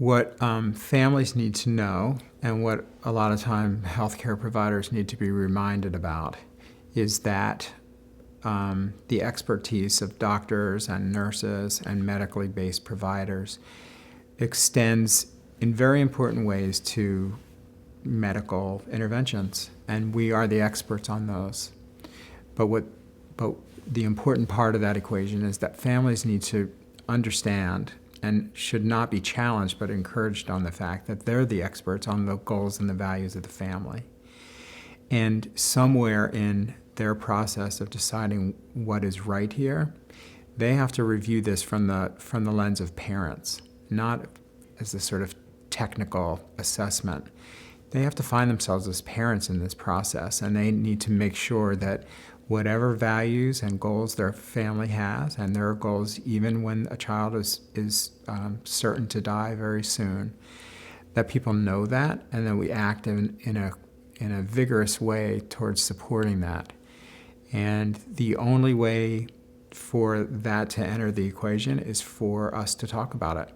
What families need to know, and what a lot of time healthcare providers need to be reminded about, is that the expertise of doctors and nurses and medically based providers extends in very important ways to medical interventions, and we are the experts on those. But the important part of that equation is that families need to understand and should not be challenged but encouraged on the fact that they're the experts on the goals and the values of the family. And somewhere in their process of deciding what is right here, they have to review this from the lens of parents, not as a sort of technical assessment. They have to find themselves as parents in this process, and they need to make sure that whatever values and goals their family has, and their goals even when a child is certain to die very soon, that people know that, and that we act in a vigorous way towards supporting that. And the only way for that to enter the equation is for us to talk about it.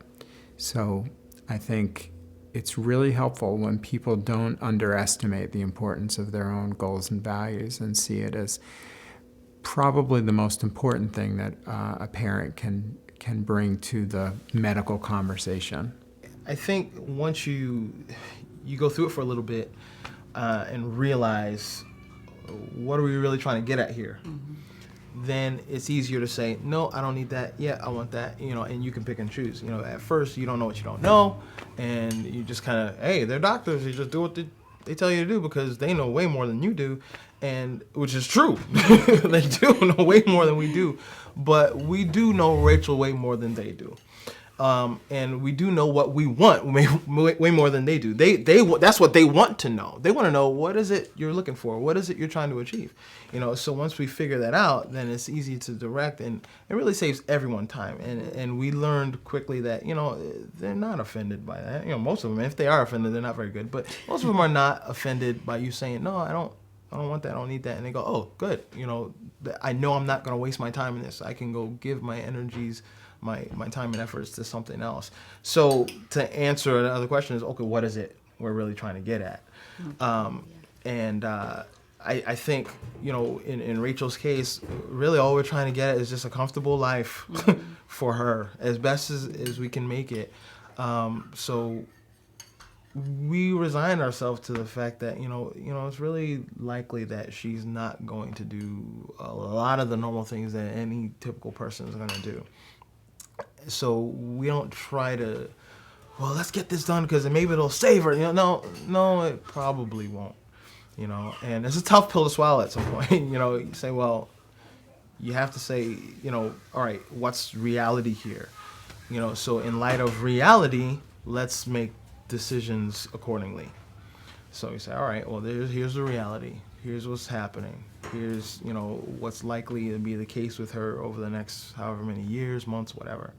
So I think it's really helpful when people don't underestimate the importance of their own goals and values and see it as probably the most important thing that a parent can bring to the medical conversation. I think once you go through it for a little bit and realize what are we really trying to get at here, then it's easier to say, no, I don't need that. Yeah, I want that. And you can pick and choose. At first you don't know what you don't know, and you just kind of, hey, they're doctors. You just do what they tell you to do because they know way more than you do, and which is true. They do know way more than we do, but we do know Rachel way more than they do. And we do know what we want way more than they do. That's what they want to know. They want to know, what is it you're looking for? What is it you're trying to achieve? So once we figure that out, then it's easy to direct, and it really saves everyone time. And we learned quickly that, they're not offended by that. Most of them, if they are offended, they're not very good, but most of them are not offended by you saying, no, I don't want that, I don't need that. And they go, oh, good. I know I'm not going to waste my time in this. I can go give my energies, my time and efforts to something else. So to answer another question is, okay, what is it we're really trying to get at? I think, in Rachel's case, really all we're trying to get at is just a comfortable life for her, as best as we can make it. So we resign ourselves to the fact that, it's really likely that she's not going to do a lot of the normal things that any typical person is going to do. So we don't try to, well, let's get this done because maybe it'll save her. No, it probably won't. And it's a tough pill to swallow at some point. You say, well, you have to say, all right, what's reality here? So in light of reality, let's make decisions accordingly. So you say, all right, well, here's the reality. Here's what's happening. Here's, what's likely to be the case with her over the next however many years, months, whatever.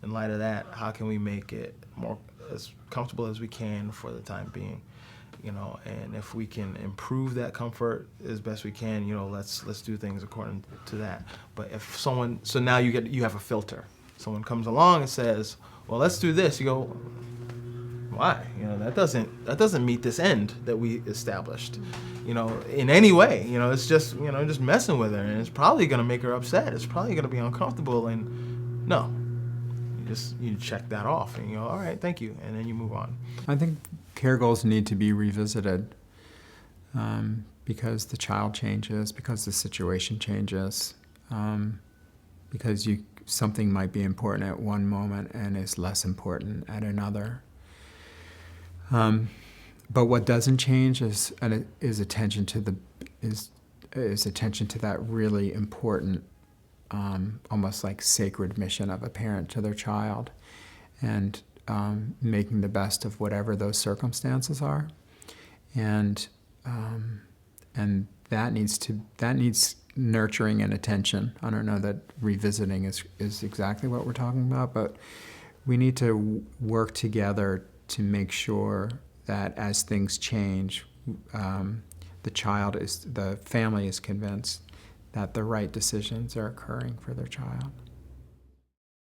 In light of that, how can we make it more as comfortable as we can for the time being? And if we can improve that comfort as best we can, let's do things according to that. But if someone, so now you have a filter. Someone comes along and says, well, let's do this. You go, why? That doesn't meet this end that we established, in any way. It's just, just messing with her, and it's probably going to make her upset. It's probably going to be uncomfortable, and no. You check that off, and you go, all right, thank you, and then you move on. I think care goals need to be revisited because the child changes, because the situation changes, because something might be important at one moment and is less important at another. But what doesn't change is attention to that really important, almost like sacred mission of a parent to their child, and making the best of whatever those circumstances are, and that needs nurturing and attention. I don't know that revisiting is exactly what we're talking about, but we need to work together to make sure that as things change, the family is convinced that the right decisions are occurring for their child.